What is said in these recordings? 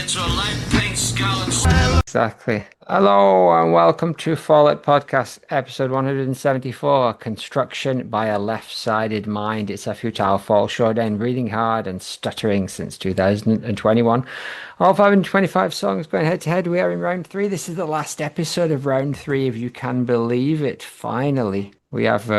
into a light pink scarlet. Exactly. Hello and welcome to F.A.L.L.O.U.T.P.O.D.C.A.S.T episode 174, Construction by a Left-Sided Mind. It's a futile fall showdown, reading hard and stuttering since 2021. All 525 songs going head to head. We are in round 3. This is the last episode of round 3, if you can believe it. Finally, we have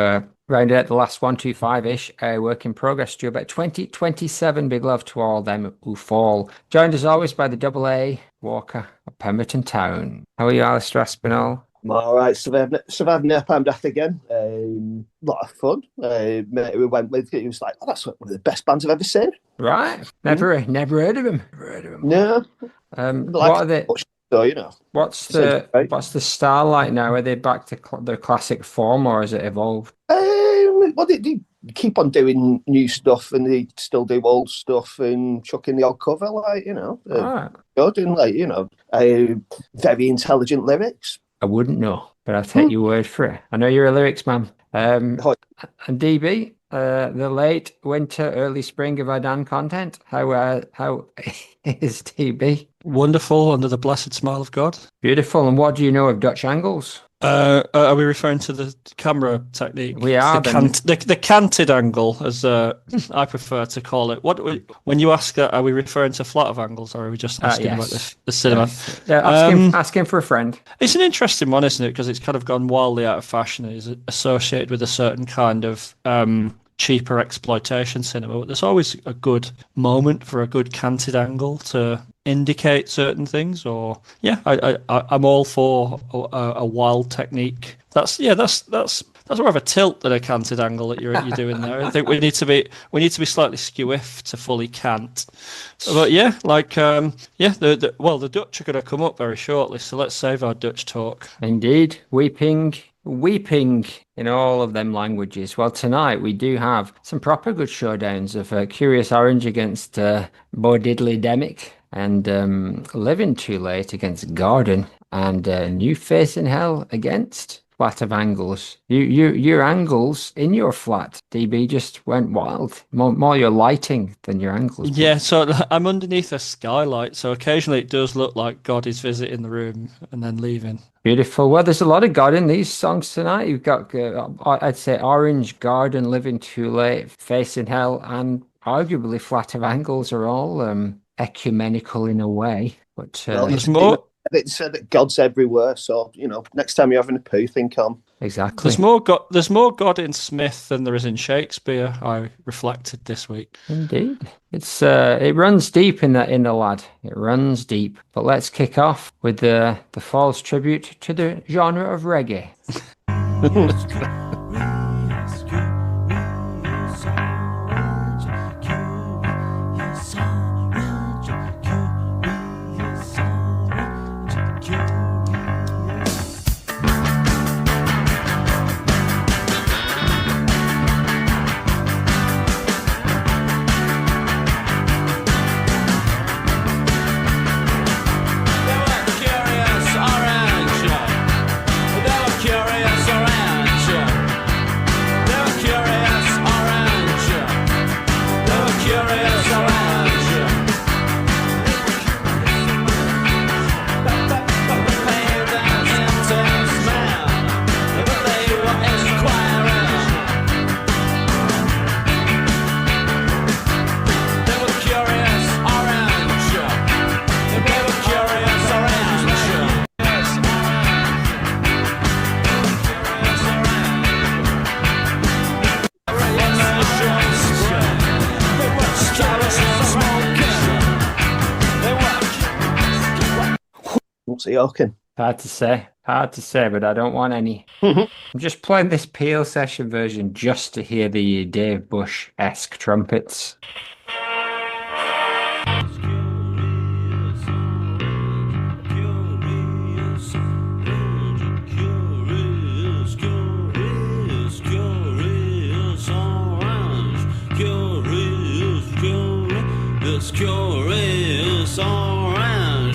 rounded out the last 125-ish, work in progress, due about 2027. Big love to all them who fall. Joined as always by the double A Walker of Pemberton Town. How are you, Alistair Aspinall? I'm all right. Surviving Napalm Death again. Lot of fun. Mate, we went with it. He was like, "Oh, that's one of the best bands I've ever seen." Right. Never heard of him. No. What are they? So, you know. What's the style like now? Are they back to their classic form, or has it evolved? Well, they keep on doing new stuff, and they still do old stuff and chuck in the odd cover, like, you know. Right. Good and, like, you know, very intelligent lyrics. I wouldn't know, but I'll take your word for it. I know you're a lyrics man. And DB, the late winter, early spring of Adan content. How is DB? Wonderful, under the blessed smile of God. Beautiful. And what do you know of Dutch angles? Are we referring to the camera technique? We are. The canted angle, as I prefer to call it. When you ask that, are we referring to flat of angles, or are we just asking about the cinema? Yes. Yeah, ask him for a friend. It's an interesting one, isn't it? Because it's kind of gone wildly out of fashion. It's associated with a certain kind of cheaper exploitation cinema. But there's always a good moment for a good canted angle to indicate certain things. Or I'm all for a wild technique. That's more of a tilt than a canted angle that you're doing there. I think we need to be slightly skew-if to fully cant. But the Dutch are going to come up very shortly, so let's save our Dutch talk. Indeed, weeping in all of them languages. Well, tonight we do have some proper good showdowns of Kurious Oranj against Bo Diddley Demmick, and Living Too Late against Garden, and New Face in Hell against Flat of Angles. Your angles in your flat, DB, just went wild. More your lighting than your angles. Yeah, so I'm underneath a skylight, so occasionally it does look like God is visiting the room and then leaving. Beautiful. Well, there's a lot of God in these songs tonight. You've got, I'd say, Oranj, Garden, Living Too Late, Face in Hell, and arguably Flat of Angles are all ecumenical in a way. But there's more. It said that God's everywhere, so, you know, next time you're having a poo, think on. Exactly. There's more God in Smith than there is in Shakespeare, I reflected this week. Indeed. It's it runs deep in the lad. It runs deep. But let's kick off with the F.A.L.L.O.U.T.P.O.D.C.A.S.T tribute to the genre of reggae. Hard to say, but I don't want any. I'm just playing this Peel session version just to hear the Dave Bush-esque trumpets. Kurious Oranj.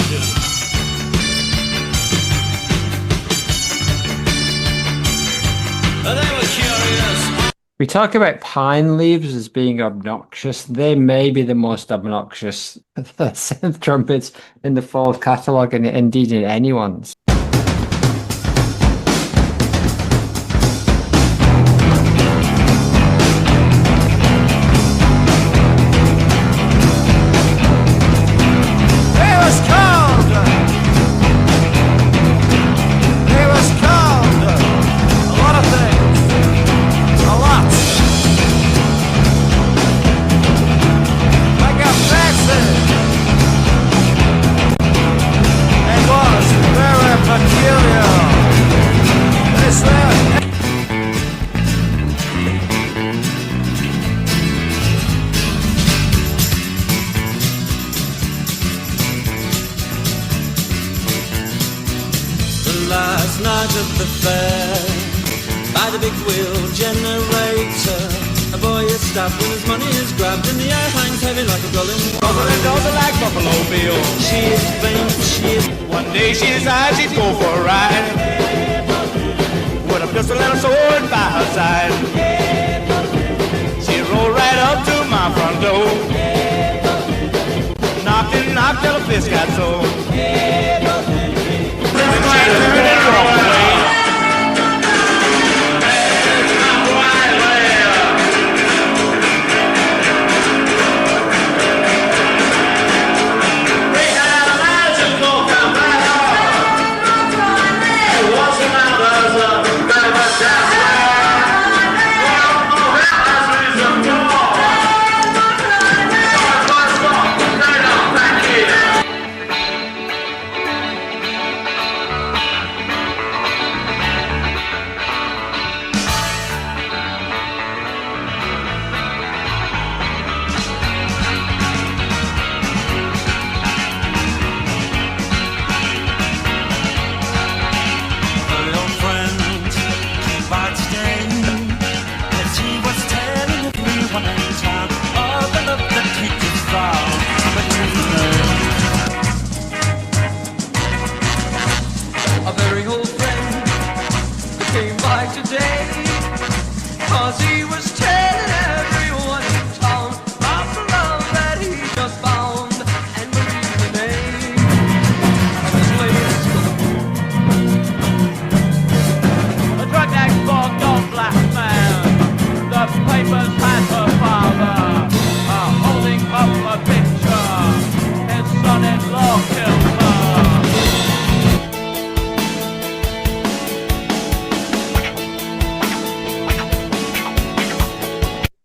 We talk about Pine Leaves as being obnoxious. They may be the most obnoxious synth trumpets in the Fall catalogue, and indeed in anyone's. Last night at the fair, by the big wheel generator, a boy is stopped when his money is grabbed, and the air hangs heavy like a gull in water. And those are like Buffalo Bill. She is faint, she is. One day she decides she'd go for a ride, with a pistol and a sword by her side. She rolled right up to my front door, knocked and knocked till her fist got sore.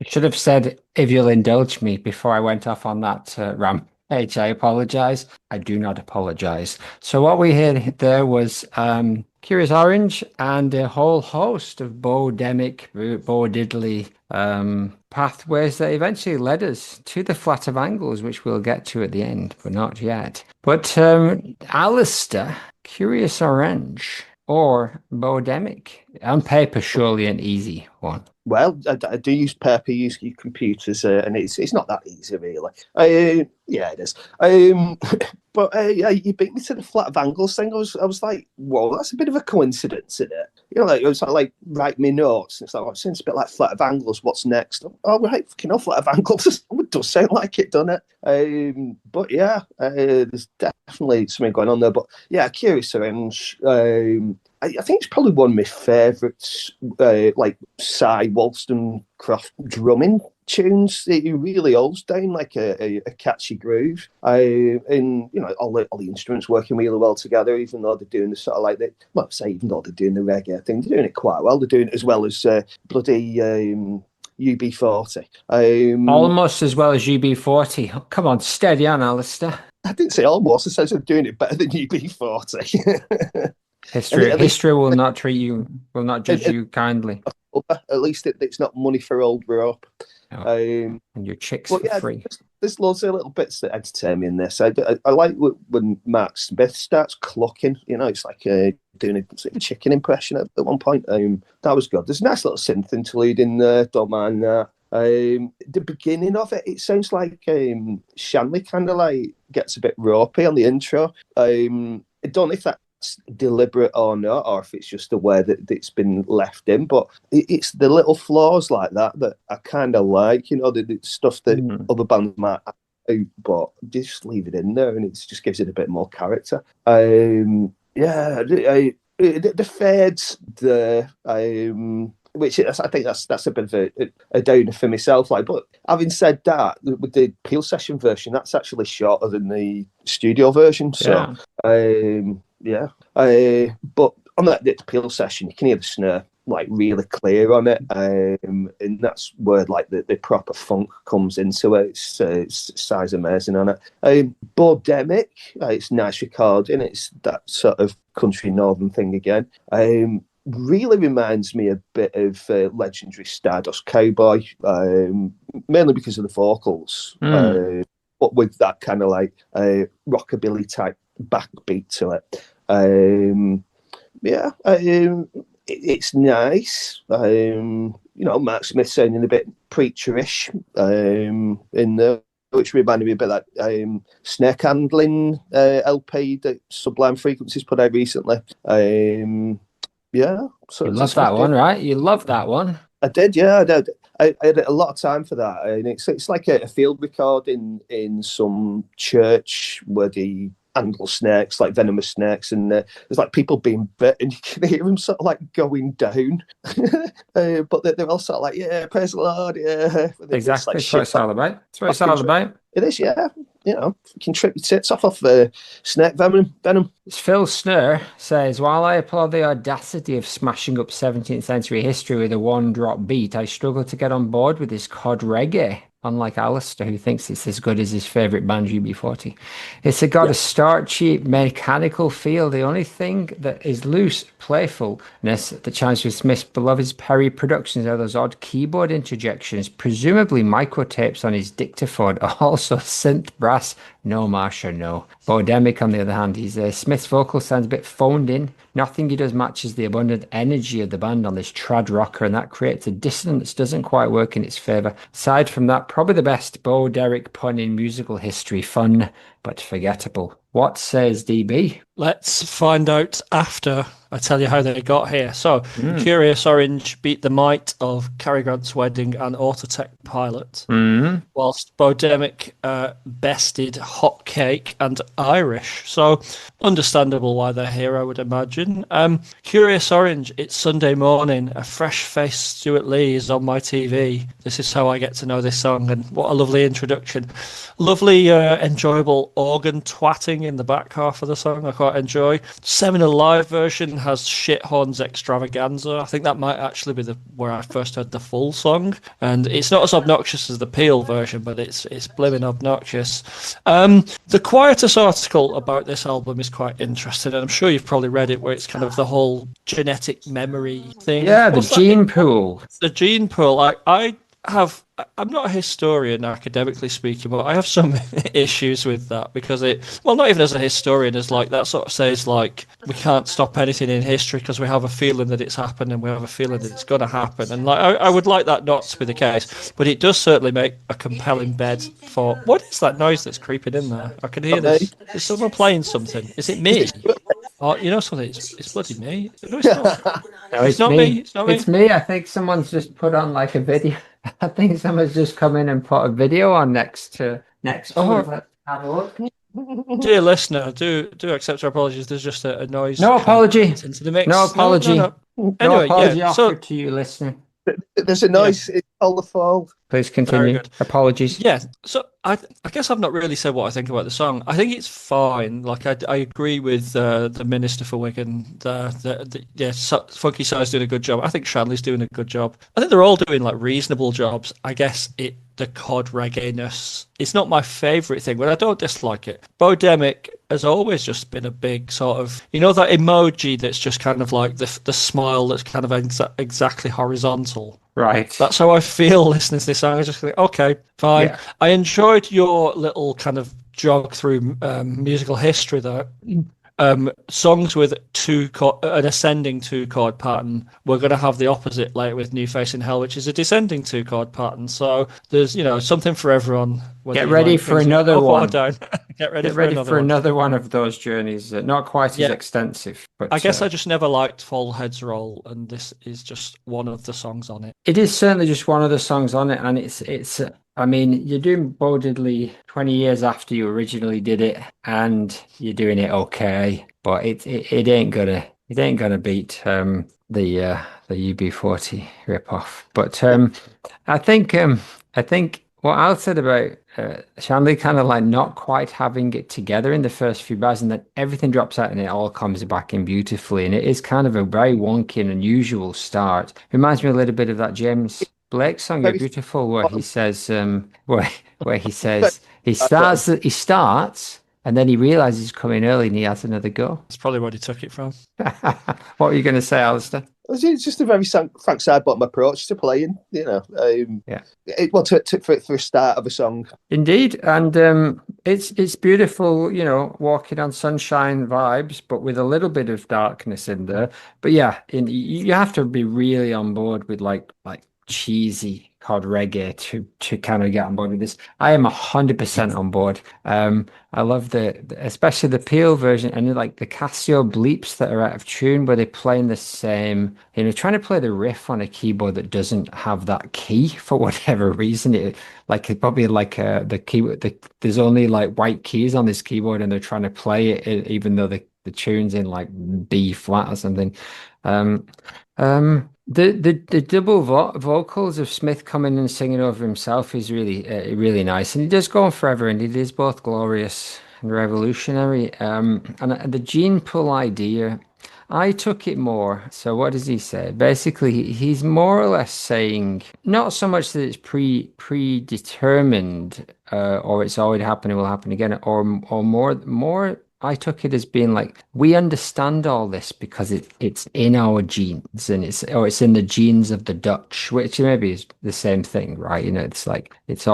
Should have said, if you'll indulge me, before I went off on that rampage. I apologize. I do not apologize. So what we heard there was Kurious Oranj and a whole host of Demmick, Bo Diddley pathways that eventually led us to the Flat of Angles, which we'll get to at the end, but not yet. But Alistair, Kurious Oranj, or Demmick, on paper, surely an easy one. Well, I do use paper, use computers, and it's not that easy, really. Yeah, it is. But yeah, you beat me to the Flat of Angles thing. I was like, whoa, that's a bit of a coincidence, isn't it? You know, like, it was like write me notes. It's like, oh, it seems a bit like Flat of Angles. What's next? Oh, right, fucking hell, Flat of Angles. It does sound like it, doesn't it? But yeah, there's definitely something going on there. But yeah, Kurious Oranj. I think it's probably one of my favourites, like Cy Wollstonecraft drumming tunes. It really holds down like a catchy groove. And you know, all the instruments working really well together, even though they're doing the sort of like even though they're doing the reggae thing, they're doing it quite well. They're doing it as well as bloody UB40. Almost as well as UB40. Oh, come on, steady on, Alistair. I didn't say almost. I said I'm doing it better than UB40. History will not judge you kindly. At least it's not money for old rope. And your chicks for free. There's loads of little bits that entertain me in this. I like when Mark Smith starts clucking. You know, it's like doing a sort of chicken impression at one point. That was good. There's a nice little synth interlude in there. Don't mind that. The beginning of it sounds like Shanley kind of like gets a bit ropey on the intro. I don't know if that that's deliberate or not, or if it's just the way that it's been left in. But it's the little flaws like that I kind of like, the stuff that other bands might do, but just leave it in there, and it just gives it a bit more character. The fades, which I think that's a bit of a downer for myself. But having said that, with the Peel session version, that's actually shorter than the studio version. So but on the Peel session, you can hear the snare really clear on it, and that's where the proper funk comes into it. It's sounds amazing on it. Demmick, it's nice recording. It's that sort of country northern thing again. Really reminds me a bit of legendary Stardust Cowboy, mainly because of the vocals, but with that kind of rockabilly type backbeat to it. It's nice. Mark Smith sounding a bit preacherish in there, which reminded me a bit of that snake handling LP that Sublime Frequencies put out recently. So you love that one, right? You love that one. I did, yeah. I did. I had a lot of time for that, and it's like a field recording in some church where they handle snakes, like venomous snakes, and there's people being bit, and you can hear them sort of going down, but they're all sort of yeah, praise the Lord, yeah. Exactly, that's what it's all about. That's what it's all about. It is, yeah. You can trip your tits off snake venom. Phil Snur says, while I applaud the audacity of smashing up 17th century history with a one-drop beat, I struggle to get on board with this cod reggae. Unlike Alistair, who thinks it's as good as his favourite band, UB40. It's got a starchy, mechanical feel. The only thing that is loose playfulness that chimes with Smith's beloved Perry Productions are those odd keyboard interjections, presumably microtapes on his dictaphone, also synth brass. No, Marsha, no. Demmick, on the other hand, Smith's vocal sounds a bit phoned in. Nothing he does matches the abundant energy of the band on this trad rocker, and that creates a dissonance that doesn't quite work in its favour. Aside from that, probably the best Bo Derek pun in musical history. Fun, but forgettable. What says DB? Let's find out after I tell you how they got here. So, Kurious Oranj beat the might of Cary Grant's Wedding and Autotech Pilot, whilst Bo Demmick bested Hot Cake and Irish. So, understandable why they're here, I would imagine. Kurious Oranj, it's Sunday morning. A fresh-faced Stuart Lee is on my TV. This is how I get to know this song, and what a lovely introduction. Lovely, enjoyable organ twatting in the back half of the song, I quite enjoy. Seminal live version has Shit Horns Extravaganza. I think that might actually be where I first heard the full song, and it's not as obnoxious as the Peel version, but it's blimmin' obnoxious. The Quietus article about this album is quite interesting, and I'm sure you've probably read it, where it's kind of the whole genetic memory thing. Yeah, the gene pool. The gene pool. I'm not a historian, academically speaking, but I have some issues with that, because not even as a historian, as that sort of says we can't stop anything in history because we have a feeling that it's happened and we have a feeling that it's going to happen, and I would like that not to be the case, but it does certainly make a compelling bed for what is that noise that's creeping in there? I can hear this. Is someone playing something? Is it me? Oh, you know something? It's bloody me. No, it's not. No, it's not me. It's not me. It's me. I think someone's just put on a video. I think someone's just come in and put a video on next. Oh. Let's have a look. Dear listener, do accept our apologies. There's just a noise. No apology. Into the mix. No apology. No. Anyway, apology offered to you, listener. There's a noise. It's all the fault. Please continue. Apologies. Yeah. So I guess I've not really said what I think about the song. I think it's fine. I agree with the Minister for Wigan. Funky Si's doing a good job. I think Shanley's doing a good job. I think they're all doing reasonable jobs. I guess the cod reggae-ness. It's not my favourite thing, but I don't dislike it. Bo Demmick has always just been a big sort of, that emoji that's just kind of the smile that's kind of exactly horizontal. Right. That's how I feel listening to this song. I just think, okay, fine. Yeah. I enjoyed your little kind of jog through musical history there. songs with an ascending 2-chord pattern, we're going to have the opposite later with New Face in Hell, which is a descending 2-chord pattern. So there's, something for everyone. Get ready for another one. Get ready for another one of those journeys. Not quite as extensive, but I guess I just never liked Fall-Head's role, and this is just one of the songs on it. It is certainly just one of the songs on it, and it's. I mean, you're doing Bo Diddley 20 years after you originally did it, and you're doing it okay, but it ain't gonna beat the UB40 ripoff. But I think what Al said about Shanley kind of like not quite having it together in the first few bars, and then everything drops out and it all comes back in beautifully, and it is kind of a very wonky and unusual start. Reminds me a little bit of that James Blake song, "You're Beautiful," where he says, where he says he starts, and then he realizes he's coming early and he has another go. That's probably where he took it from. What were you going to say, Alistair? It's just a very frank side bottom approach to playing, for a start of a song. Indeed, and it's beautiful, walking on sunshine vibes, but with a little bit of darkness in there. But yeah, you have to be really on board with like cheesy cod reggae to kind of get on board with this. I am 100% on board. I love especially the Peel version, and like the Casio bleeps that are out of tune where they're playing the same, trying to play the riff on a keyboard that doesn't have that key for whatever reason. The keyboard, there's only like white keys on this keyboard, and they're trying to play it even though the tune's in like B flat or something. The double vocals of Smith coming and singing over himself is really really nice, and he does go on forever, and it is both glorious and revolutionary. And the gene pool idea, I took it more. So what does he say? Basically, he's more or less saying not so much that it's predetermined or it's already happening, will happen again, or more. I took it as being like, we understand all this because it's in our genes, and it's in the genes of the Dutch, which maybe is the same thing, right? It's like it's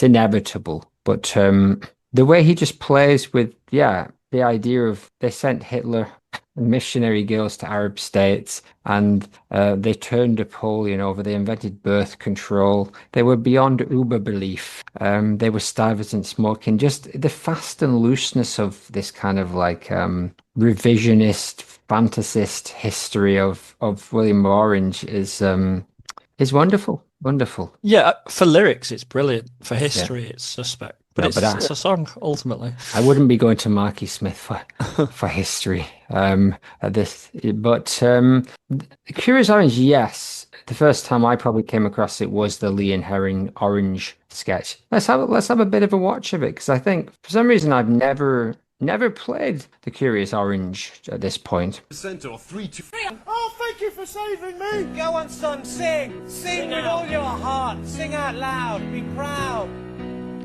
inevitable. But the way he just plays with the idea of they sent Hitler and missionary girls to Arab states, and they turned a pole over. They invented birth control. They were beyond uber belief. They were Stuyvesant smoking. Just the fast and looseness of this kind of like revisionist, fantasist history of William Orange is wonderful. Wonderful. Yeah, for lyrics, it's brilliant. For history, it's suspect. But it's a song, ultimately. I wouldn't be going to Marky Smith for history. Kurious Orange, yes. The first time I probably came across it was the Lee and Herring Orange sketch. Let's have a bit of a watch of it, because I think for some reason I've never played the Kurious Orange at this point. Oh, thank you for saving me. Go on, son, sing. Sing with all your heart. Sing out loud. Be proud.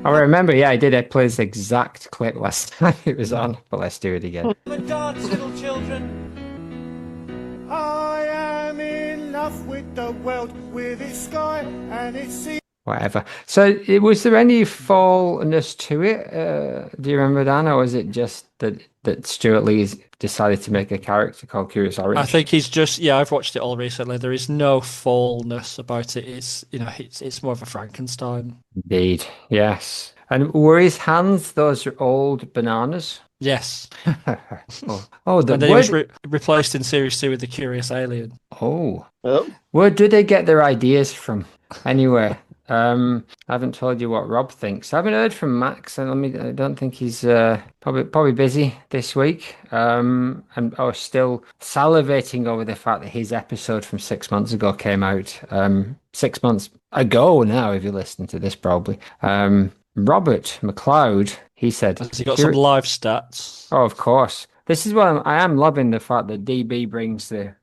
I remember, I did. I played this exact clip last time it was on, but let's do it again. And dance, little children. I am in love with the world, with its sky and its sea. Whatever. So, was there any fallness to it? Do you remember, Dan, or was it just that Stuart Lee's decided to make a character called Kurious Orange? I think he's just I've watched it all recently. There is no fallness about it. It's more of a Frankenstein. Indeed, yes. And were his hands those old bananas? Yes. And then he was replaced in Series 2 with the Curious Alien. Oh. Where do they get their ideas from? Anyway. I haven't told you what Rob thinks. I haven't heard from Max, and I don't think he's probably busy this week. And I was still salivating over the fact that his episode from 6 months ago came out. 6 months ago now, if you're listening to this, probably. Robert McLeod, he said, has he got some live stats? Oh, of course. This is what I am loving, the fact that DB brings the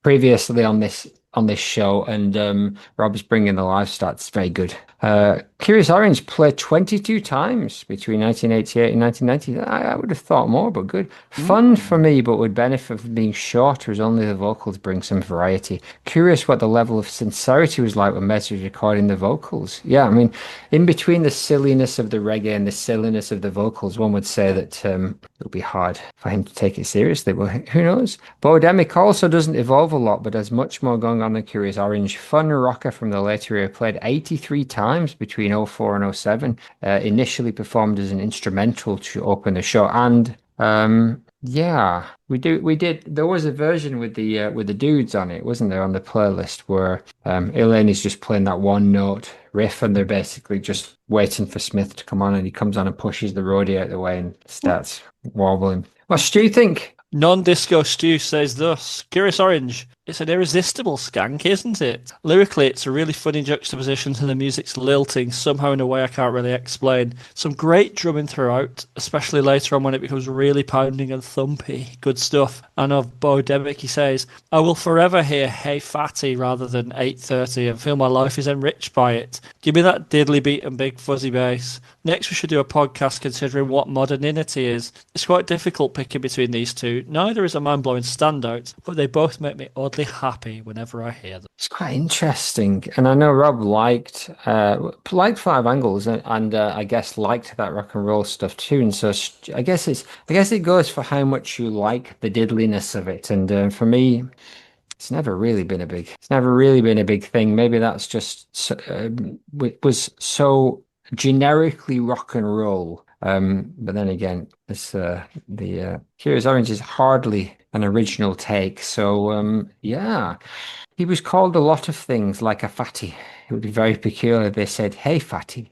previously on this show, and Rob's bringing the live stats. Very good. Kurious Oranj played 22 times between 1988 and 1990. I would have thought more, but good. Fun for me, but would benefit from being shorter as only the vocals bring some variety. Curious what the level of sincerity was like when Mezzo recording the vocals. Yeah, I mean, in between the silliness of the reggae and the silliness of the vocals, one would say that it'll be hard for him to take it seriously, but who knows? Demmick also doesn't evolve a lot, but has much more going on than Kurious Oranj. Fun rocker from the later era, played 83 times between 04 and 07. Initially performed as an instrumental to open the show, and yeah, we did. There was a version with the dudes on it, wasn't there, on the playlist where Elaine is just playing that one note riff, and they're basically just waiting for Smith to come on, and he comes on and pushes the roadie out of the way and starts wobbling. What do you think? Non-Disco Stew says thus: Kurious Oranj, it's an irresistible skank, isn't it? Lyrically, it's a really funny juxtaposition to the music's lilting, somehow in a way I can't really explain. Some great drumming throughout, especially later on when it becomes really pounding and thumpy. Good stuff. And of Demmick, he says, I will forever hear Hey Fatty rather than 8:30 and feel my life is enriched by it. Give me that diddly beat and big fuzzy bass. Next, we should do a podcast considering what modernity is. It's quite difficult picking between these two. Neither is a mind-blowing standout, but they both make me oddly happy whenever I hear them. It's quite interesting, and I know Rob liked Five Angles, and I guess liked that rock and roll stuff too. And so I guess it goes for how much you like the diddliness of it. And for me, it's never really been a big thing. Maybe that's just it was so generically rock and roll. But then again, it's the Kurious Oranj is hardly an original take. So yeah, he was called a lot of things, like a fatty. It would be very peculiar if they said, "Hey fatty,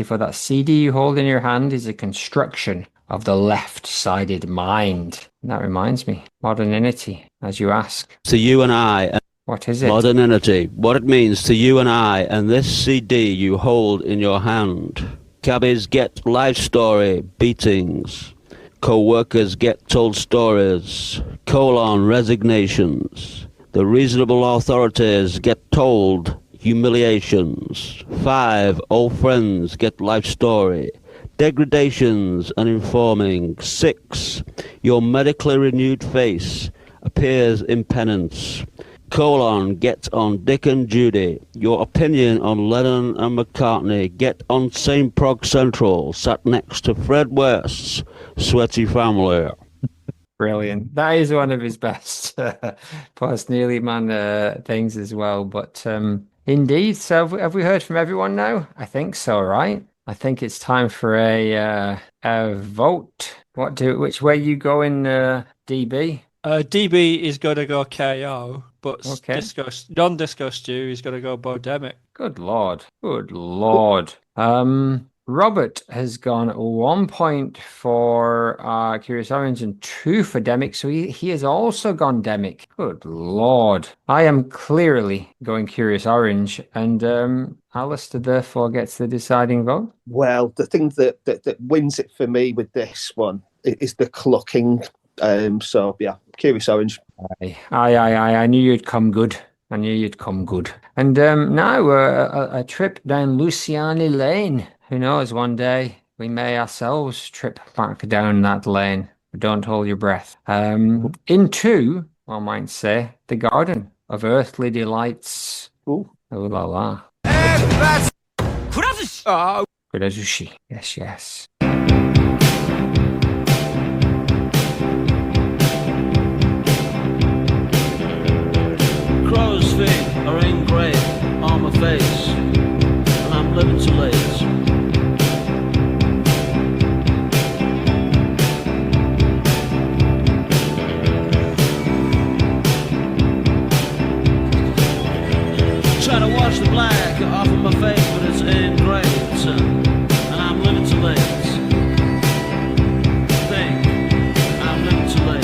for that CD you hold in your hand is a construction of the left-sided mind." And that reminds me, modernity, as you ask. To you and I. What is it? Modernity. What it means to you and I, and this CD you hold in your hand. Cabbies get life story beatings. Co-workers get told stories. Resignations. The reasonable authorities get told humiliations. 5 old friends get life story. Degradations and informing. 6 your medically renewed face appears in penance. Get on Dick and Judy. Your opinion on Lennon and McCartney. Get on Same Prog Central, sat next to Fred West's Sweaty Family. Brilliant. That is one of his best post-Nearly Man things as well. But indeed, so have we heard from everyone now? I think so, right? I think it's time for a vote. Which way you going, DB? DB is going to go KO, but Okay. non-Disco Stew is going to go Demmick. Good Lord. Robert has gone 1 point for Kurious Oranj and 2 for Demmick, so he has also gone Demmick. Good Lord. I am clearly going Kurious Oranj, and Alistair therefore gets the deciding vote. Well, the thing that wins it for me with this one is the clucking. So yeah, Kurious Oranj. Aye. I knew you'd come good. And now a trip down Luciani Lane. Who knows, one day we may ourselves trip back down that lane. But don't hold your breath. Into, one might say, the garden of earthly delights. Ooh. Oh la la. Kurazushi. Yes. Crow's feet are engraved on my face, and I'm living too late. Try to wash the black off of my face, but it's engraved, and I'm living too late. Think I'm living too late.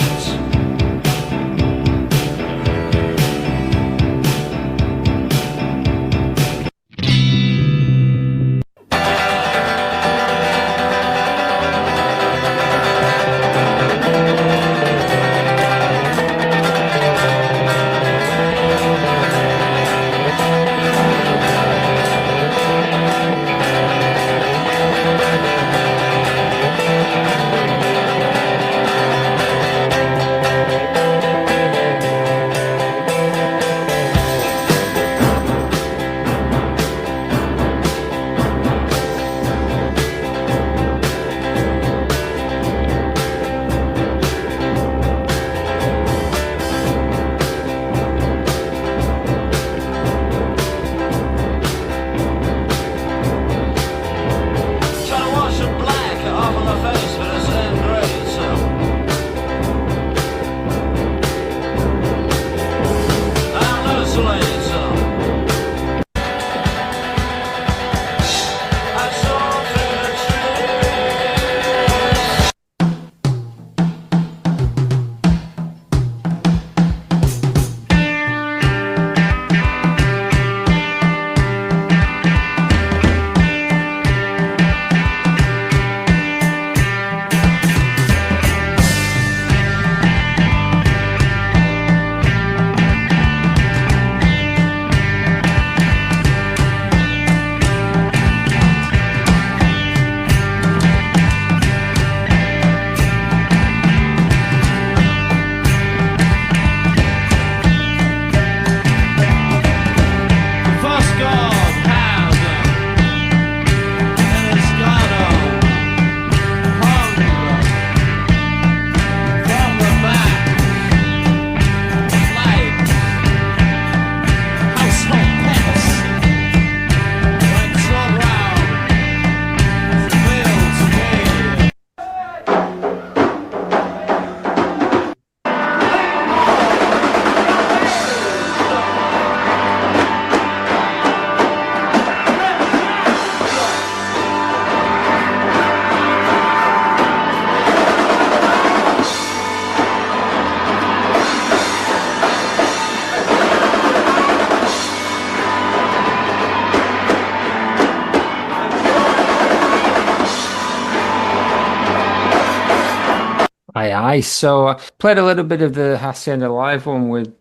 Aye. So I played a little bit of the Hacienda Live one with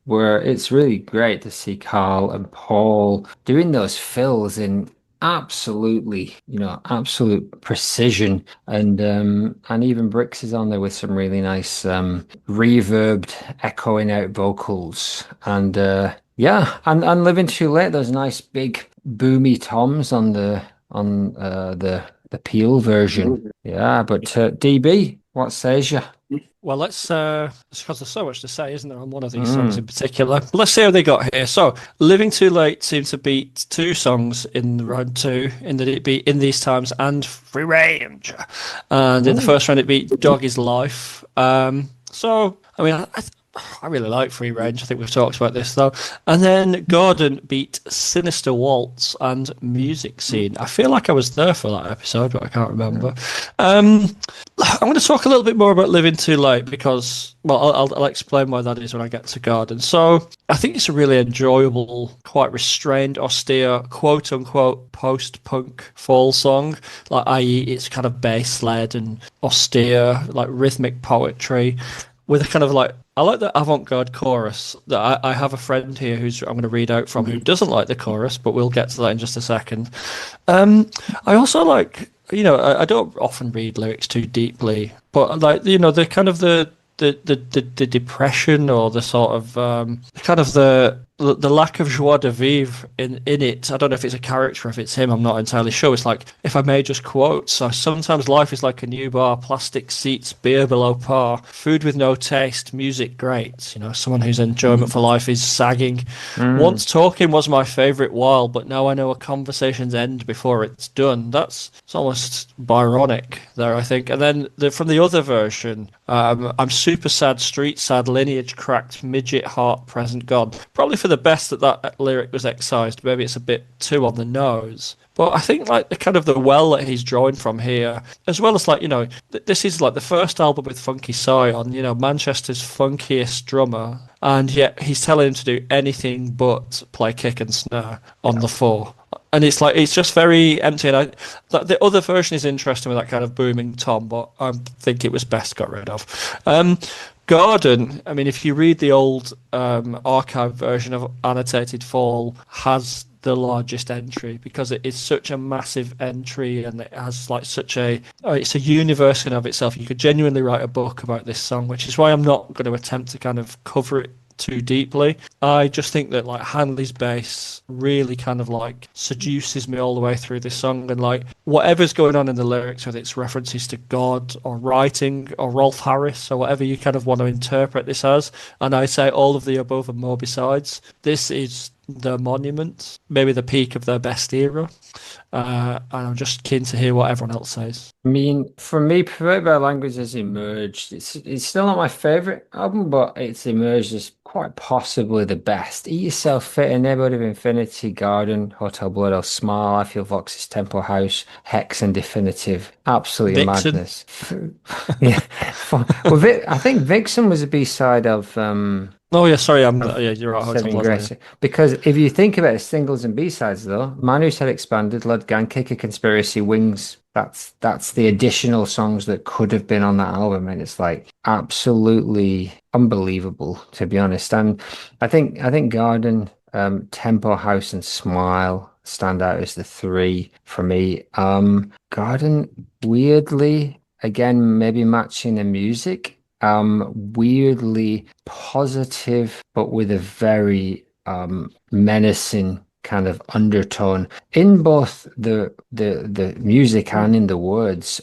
where it's really great to see Carl and Paul doing those fills in absolutely, absolute precision. And even Brix is on there with some really nice reverbed, echoing out vocals. And yeah, and Living Too Late, those nice big boomy toms on the Peel version. Yeah, but DB, what says you? Well, because there's so much to say, isn't there, on one of these songs in particular. Let's see how they got here. So, Living Too Late seemed to beat two songs in round two, in that it beat In These Times and Free Range. And in the first round, it beat Dog Is Life. So, I mean, I really like Free Range. I think we've talked about this, though. And then Gordon beat Sinister Waltz and Music Scene. I feel like I was there for that episode, but I can't remember. I'm going to talk a little bit more about Living Too Late because, well, I'll explain why that is when I get to Garden. So I think it's a really enjoyable, quite restrained, austere, quote-unquote post-punk fall song. Like, i.e. it's kind of bass-led and austere, like rhythmic poetry with a kind of like, I like the avant-garde chorus. That I have a friend here who's I'm going to read out from who doesn't like the chorus, but we'll get to that in just a second. I also like, I don't often read lyrics too deeply, but like, the kind of the depression or the sort of kind of the lack of joie de vivre in it. I don't know if it's a character, if it's him, I'm not entirely sure. It's like, if I may just quote, so sometimes life is like a new bar, plastic seats, beer below par, food with no taste, music great. Someone whose enjoyment for life is sagging. Once talking was my favourite while, but now I know a conversation's end before it's done. It's almost Byronic there, I think. And then from the other version, I'm super sad, street sad, lineage cracked, midget heart present gone. Probably for the best that lyric was excised. Maybe it's a bit too on the nose. But I think like the kind of the well that he's drawing from here, as well as like, this is like the first album with Funky Sion, Manchester's funkiest drummer. And yet he's telling him to do anything but play kick and snare on the four. And it's like, it's just very empty. And the other version is interesting with that kind of booming tom, but I think it was best got rid of. Garden, I mean, if you read the old archive version of Annotated Fall, has the largest entry because it is such a massive entry and it has like it's a universe in of itself. You could genuinely write a book about this song, which is why I'm not going to attempt to kind of cover it too deeply. I just think that like Hanley's bass really kind of like seduces me all the way through this song, and like whatever's going on in the lyrics, whether it's references to God or writing or Rolf Harris or whatever you kind of want to interpret this as, and I say all of the above and more besides, this is the monument, maybe the peak of their best era. And I'm just keen to hear what everyone else says. I mean, for me, Perverted by Language has emerged. It's still not my favorite album, but it's emerged as quite possibly the best. Eat Yourself Fit, A Neighborhood of Infinity, Garden, Hotel Blood, I'll Smile, I Feel Vox's Tempo House, Hex, and Definitive. Absolutely Vixen. madness. Yeah. Well, I think Vixen was a B-side of Oh yeah, sorry, you're right. Hotel Saving Blood, Grace. yeah. Because if you think about it, singles and B-sides though, Man Who Said Expanded, Lud Gang, Kick a Conspiracy, Wings, that's the additional songs that could have been on that album, and it's like absolutely unbelievable, to be honest. And I think Garden, Tempo House, and Smile stand out as the three for me. Garden, weirdly, again, maybe matching the music. Weirdly positive, but with a very menacing kind of undertone in both the music and in the words.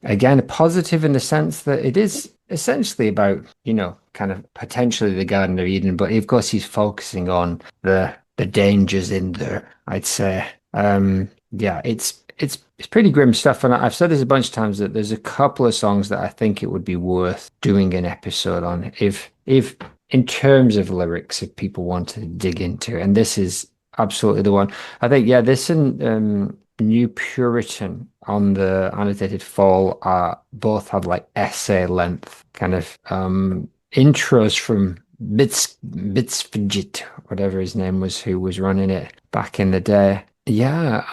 Again, positive in the sense that it is essentially about, kind of potentially the Garden of Eden, but of course he's focusing on the dangers in there, I'd say. Yeah, it's pretty grim stuff, and I've said this a bunch of times that there's a couple of songs that I think it would be worth doing an episode on if in terms of lyrics, if people want to dig into, and this is absolutely the one. I think, yeah, this and New Puritan on the Annotated Fall both have like essay length kind of intros from Bitsfidget, whatever his name was, who was running it back in the day. Yeah,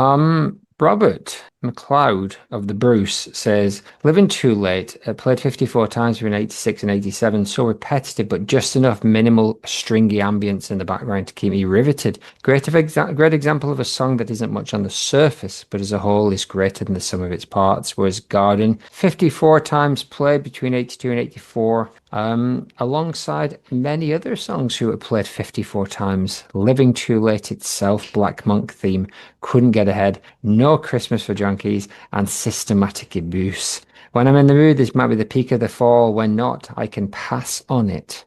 Robert, McLeod of the Bruce says, Living Too Late, played 54 times between 86 and 87, so repetitive, but just enough minimal stringy ambience in the background to keep me riveted. Great example of a song that isn't much on the surface, but as a whole is greater than the sum of its parts. Whereas Garden, 54 times played between 82 and 84, alongside many other songs who were played 54 times. Living Too Late itself, Black Monk theme, couldn't get ahead. No Christmas for Junkies, and Systematic Abuse. When I'm in the mood, this might be the peak of the fall. When not, I can pass on it.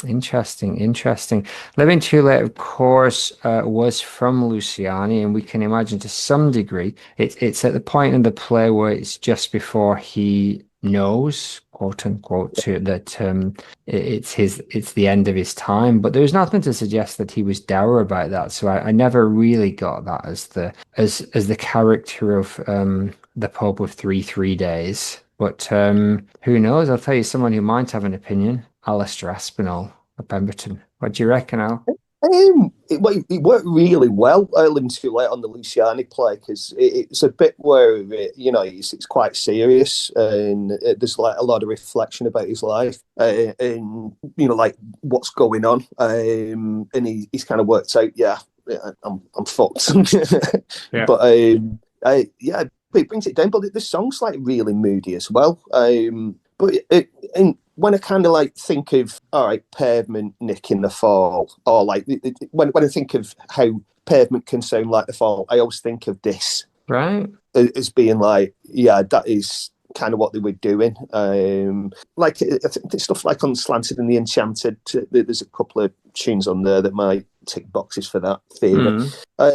Interesting. Living Too Late, of course, was from Luciani, and we can imagine to some degree it's at the point in the play where it's just before he knows, quote unquote, that it's the end of his time. But there's nothing to suggest that he was dour about that. So I never really got that as the character of the Pope of three days. But who knows? I'll tell you someone who might have an opinion. Alistair Aspinall of Pemberton. What do you reckon, Al? It worked really well, Living Too Late on the Luciani play, because it's a bit where it's quite serious, and there's like a lot of reflection about his life, and like what's going on, and he's kind of worked out, I'm fucked, Yeah. but it brings it down. But the song's like really moody as well, but and when I kind of like think of, all right, Pavement nicking the Fall, or like when I think of how Pavement can sound like the Fall, I always think of this, right, as being like, that is kind of what they were doing. Like I think stuff like on Slanted and the Enchanted, there's a couple of tunes on there that might tick boxes for that theory. But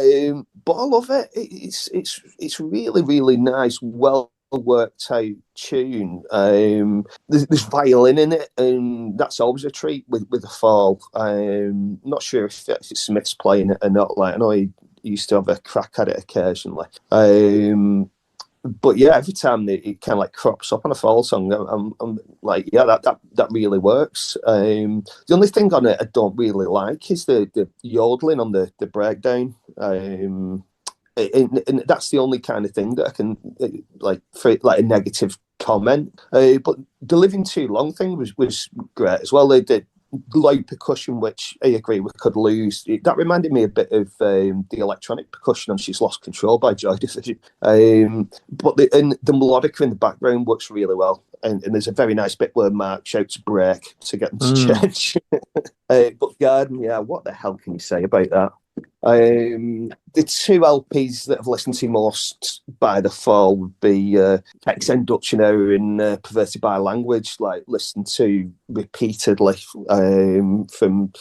I love it. It's really, really nice, well worked out tune. There's violin in it, and that's always a treat with the Fall. Not sure if it's Smith's playing it or not. Like, I know he used to have a crack at it occasionally. But yeah, every time it kind of like crops up on a Fall song, I'm like, that really works. The only thing on it I don't really like is the yodeling on the breakdown. And that's the only kind of thing that I can like for like a negative comment. But the Living Too Long thing was great as well. They did loud percussion, which I agree we could lose. That reminded me a bit of the electronic percussion on She's Lost Control by Joy Division. But the melodica in the background works really well. And there's a very nice bit where Mark shouts break to get them to change. But Garden, what the hell can you say about that? The two LPs that I've listened to most by the Fall would be XN Dutchiner and Perverted by Language, like listened to repeatedly from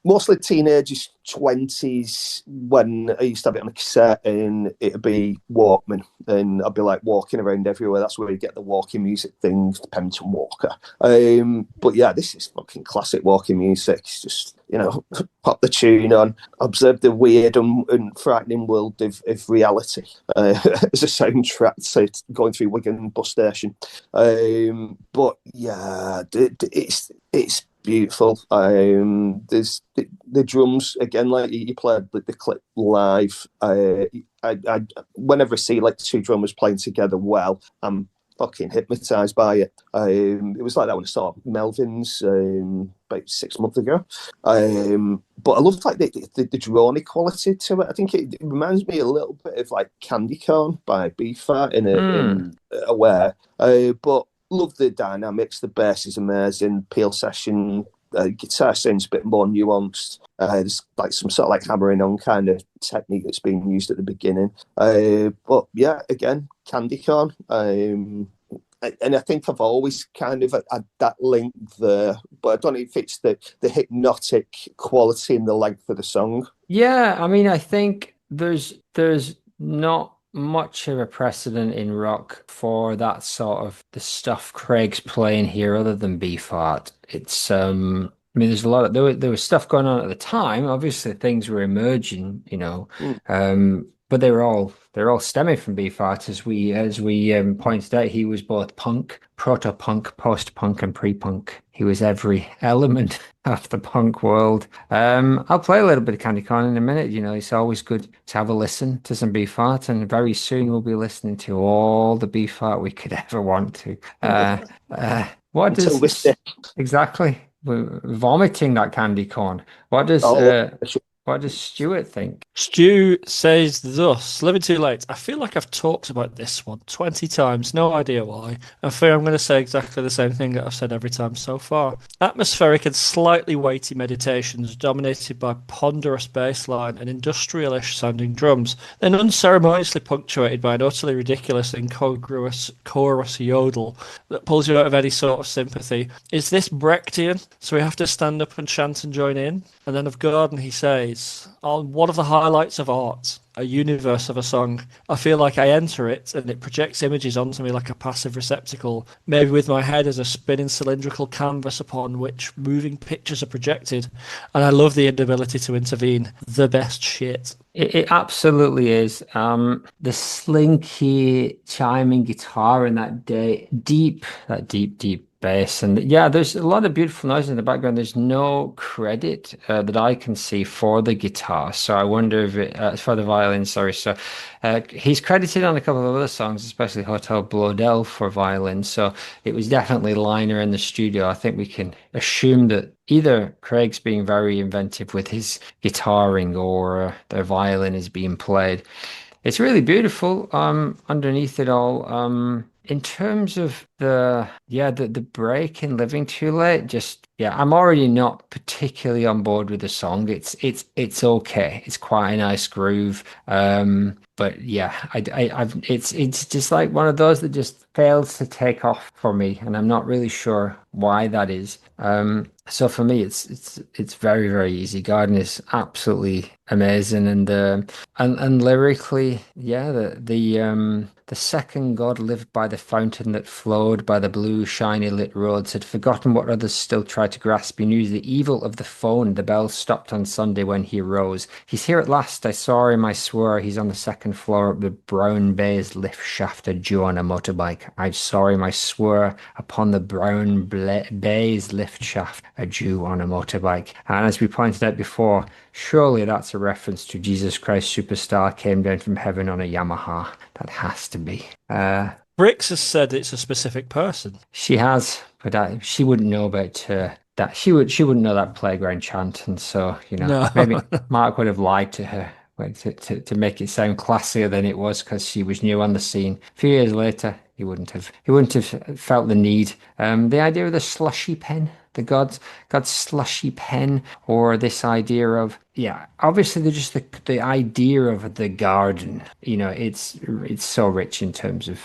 mostly teenagers, 20s, when I used to have it on a cassette, and it'd be Walkman, and I'd be like walking around everywhere. That's where you get the walking music things, the Pemberton Walker. But yeah, this is fucking classic walking music. It's just, pop the tune on, observe the weird and frightening world of reality as a soundtrack to going through Wigan bus station. But yeah, it's beautiful. There's the drums again, like you played the clip live. I whenever I see like two drummers playing together well, I'm fucking hypnotized by it. It was like that when I saw Melvin's about 6 months ago. But I love like the drone quality to it. I think it reminds me a little bit of like Candy Corn by B-Fat in Aware. But love the dynamics. The bass is amazing. Peel session. Guitar sounds a bit more nuanced. There's like some sort of like hammering on kind of technique that's being used at the beginning. But yeah, again, Candy Corn. And I think I've always kind of had that link there, but I don't know if it's the hypnotic quality and the length of the song. Yeah, I mean, I think there's not much of a precedent in rock for that sort of the stuff Craig's playing here other than B-Fart. It's I mean, there's a lot of there was stuff going on at the time. Obviously things were emerging, but they're all stemming from Beefheart, as we pointed out. He was both punk, proto-punk, post-punk, and pre-punk. He was every element of the punk world. I'll play a little bit of Candy Corn in a minute. It's always good to have a listen to some Beefheart, and very soon we'll be listening to all the Beefheart we could ever want to. What Until this does day. exactly? We're vomiting that candy corn. What does Oh, what does Stuart think? Stu says thus, Living Too Late. I feel like I've talked about this one 20 times, no idea why. I fear I'm going to say exactly the same thing that I've said every time so far. Atmospheric and slightly weighty meditations dominated by ponderous bass line and industrial-ish sounding drums, then unceremoniously punctuated by an utterly ridiculous incongruous chorus yodel that pulls you out of any sort of sympathy. Is this Brechtian? So we have to stand up and chant and join in? And then of Gordon he says, on one of the highlights of art, a universe of a song, I feel like I enter it and it projects images onto me like a passive receptacle, maybe with my head as a spinning cylindrical canvas upon which moving pictures are projected, and I love the inability to intervene. The best shit. It absolutely is. The slinky chiming guitar and that deep bass, and yeah, there's a lot of beautiful noise in the background. There's no credit that I can see for the guitar, so I wonder if for the violin. Sorry, so he's credited on a couple of other songs, especially Hotel Blodell for violin. So it was definitely Liner in the studio. I think we can assume that either Craig's being very inventive with his guitaring, or the violin is being played. It's really beautiful underneath it all. In terms of the break in Living Too Late, just I'm already not particularly on board with the song. It's okay. It's quite a nice groove. But yeah, it's just like one of those that just fails to take off for me, and I'm not really sure why that is. So for me, it's very, very easy. Garden is absolutely amazing, and lyrically, the second god lived by the fountain that flowed by the blue, shiny lit roads, had forgotten what others still tried to grasp. He knew the evil of the phone. The bell stopped on Sunday when he rose. He's here at last. I saw him, I swear. He's on the second floor up the brown baize lift shaft, a Jew on a motorbike. I saw him, I swear, upon the brown baize lift shaft, a Jew on a motorbike. And as we pointed out before, surely that's a reference to Jesus Christ Superstar came down from heaven on a Yamaha. That has to be. Brix has said it's a specific person. She has, but she wouldn't know about that. She wouldn't know that playground chant, and so No. maybe Mark would have lied to her to make it sound classier than it was, because she was new on the scene. A few years later, he wouldn't have felt the need. The idea of the slushy pen, the God's slushy pen, or this idea of obviously they're just the idea of the garden. It's so rich in terms of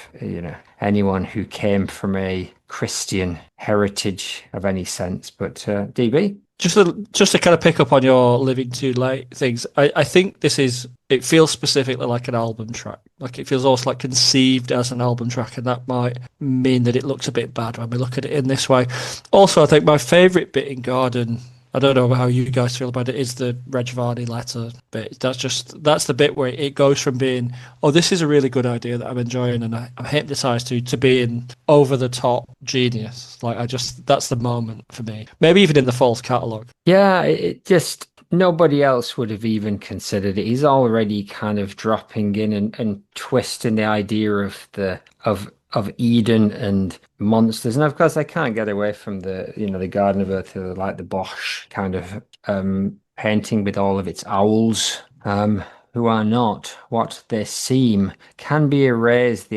anyone who came from a Christian heritage of any sense. But DB. Just to kind of pick up on your Living Too Late things, I think it feels specifically like an album track. Like it feels almost like conceived as an album track, and that might mean that it looks a bit bad when we look at it in this way. Also, I think my favourite bit in Garden, I don't know how you guys feel about it, is the Rejvani letter bit. That's the bit where it goes from being, oh, this is a really good idea that I'm enjoying and I'm hypnotized to being over the top genius. That's the moment for me. Maybe even in the Falls catalogue. Yeah, it just nobody else would have even considered it. He's already kind of dropping in and twisting the idea of Eden and monsters, and of course I can't get away from the Garden of Earth, like the Bosch kind of painting with all of its owls, who are not what they seem, can be erased.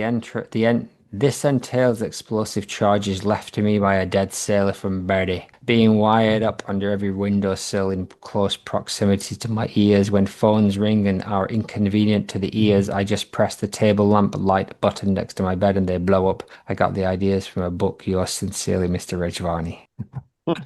This entails explosive charges left to me by a dead sailor from Berry, being wired up under every windowsill in close proximity to my ears. When phones ring and are inconvenient to the ears, I just press the table lamp light button next to my bed and they blow up. I got the ideas from a book. Yours sincerely, Mr. Rejvani.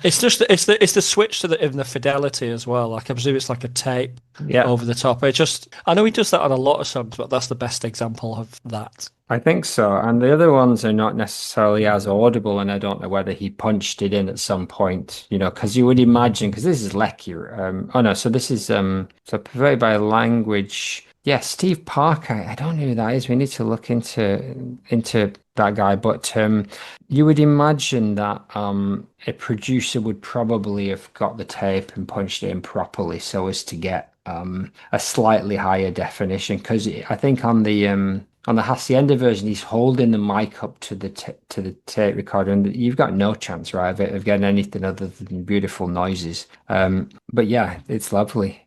It's just it's the switch to the fidelity as well. Like I presume it's like a tape over the top. I know he does that on a lot of songs, but that's the best example of that. I think so. And the other ones are not necessarily as audible, and I don't know whether he punched it in at some point, because you would imagine, because this is Lecky. So this is so pervaded by language. Yeah, Steve Parker. I don't know who that is. We need to look into that guy. But you would imagine that a producer would probably have got the tape and punched it in properly so as to get a slightly higher definition. Because I think on the Hacienda version, he's holding the mic up to the tape recorder, and you've got no chance, right, of getting anything other than beautiful noises. But yeah, it's lovely.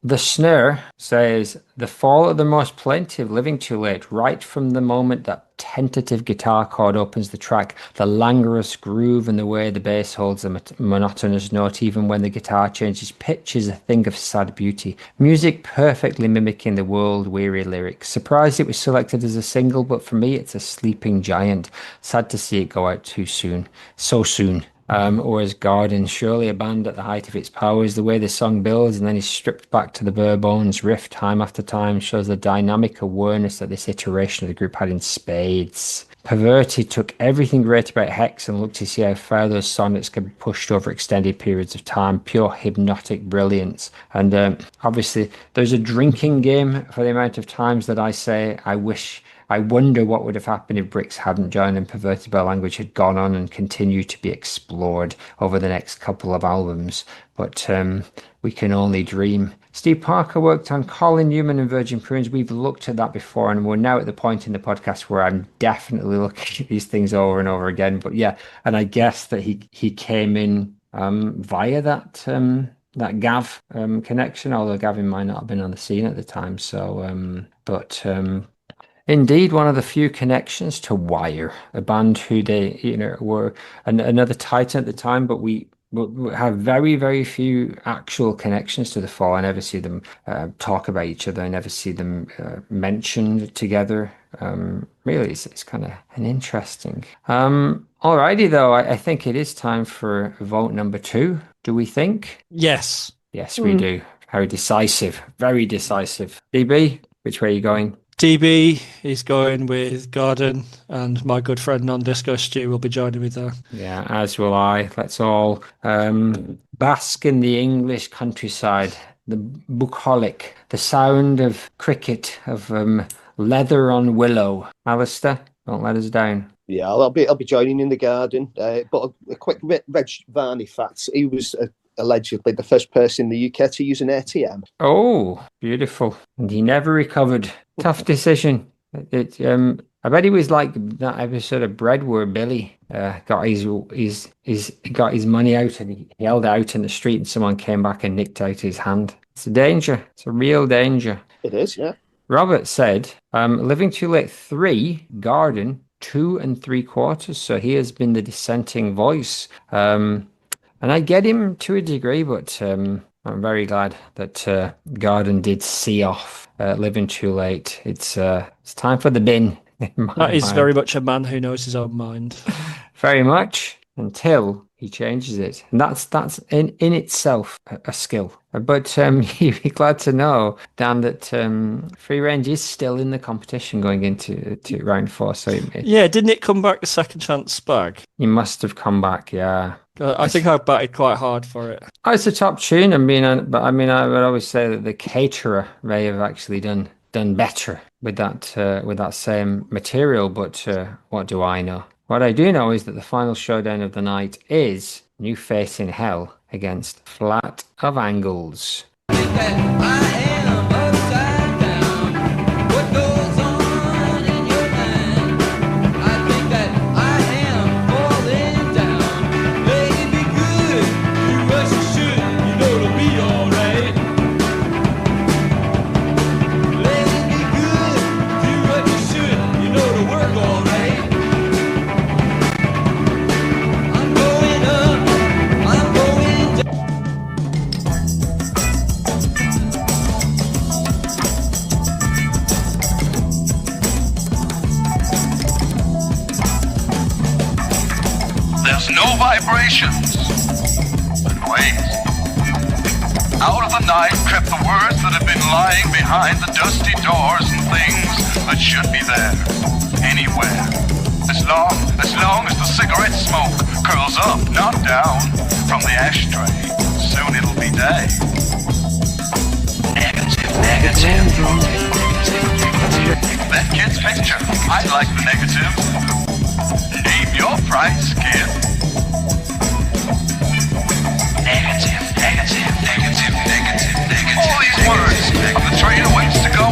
The snare says, the fall of the most plaintive, living too late, right from the moment that tentative guitar chord opens the track, the languorous groove and the way the bass holds a monotonous note, even when the guitar changes pitch, is a thing of sad beauty. Music perfectly mimicking the world-weary lyrics. Surprised it was selected as a single, but for me, it's a sleeping giant. Sad to see it go out too soon. So soon. Or as Garden, surely a band at the height of its powers. The way the song builds and then is stripped back to the bare bones riff time after time shows the dynamic awareness that this iteration of the group had in spades. Perverted took everything great about Hex and looked to see how far those sonnets could be pushed over extended periods of time. Pure hypnotic brilliance. And obviously, there's a drinking game for the amount of times that I say, I wonder what would have happened if Bricks hadn't joined and Perverted by Language had gone on and continued to be explored over the next couple of albums. But we can only dream. Steve Parker worked on Colin Newman and Virgin Prunes. We've looked at that before, and we're now at the point in the podcast where I'm definitely looking at these things over and over again. But yeah, and I guess that he came in via that Gav connection, although Gavin might not have been on the scene at the time. So, indeed, one of the few connections to Wire, a band who they, were another titan at the time, but we have very, very few actual connections to the Fall. I never see them talk about each other. I never see them mentioned together. Really, it's kind of an interesting. Alrighty, though, I think it is time for vote number 2. Do we think? Yes. Yes, we do. Very decisive. Very decisive. DB, which way are you going? DB is going with Garden, and my good friend Non-Disco Stu will be joining me there. Yeah, as will I. Let's all bask in the English countryside, the bucolic, the sound of cricket, of leather on willow. Alistair, don't let us down. Yeah, I'll be joining in the Garden. But a quick Reg Varney fact: he was allegedly the first person in the UK to use an ATM. Oh, beautiful! And he never recovered. Tough decision. I bet he was like that episode of Bread where Billy got his money out and he held it out in the street and someone came back and nicked out his hand. It's a danger. It's a real danger. It is, yeah. Robert said, Living Too Late 3, Garden 2 3/4. So he has been the dissenting voice. And I get him to a degree, but I'm very glad that Garden did see off Living Too Late. It's time for the bin. That is very much a man who knows his own mind. Very much, until he changes it. And that's in itself a skill. But you'd be glad to know, Dan, that Free Range is still in the competition going into round 4. So yeah, didn't it come back the second chance bag? He must have come back, yeah. I think I batted quite hard for it. Oh, it's a top tune. I would always say that the Caterer may have actually done better with that same material. But what do I know? What I do know is that the final showdown of the night is New Face in Hell against Flat of Angles. No vibrations, but wait. Out of the night crept the words that have been lying behind the dusty doors and things that should be there, anywhere. As long as the cigarette smoke curls up, not down, from the ashtray, soon it'll be day. Negative Negative. That kid's picture. I like the negative. Name your price, kid. Negative. All these words on the train of ways to go.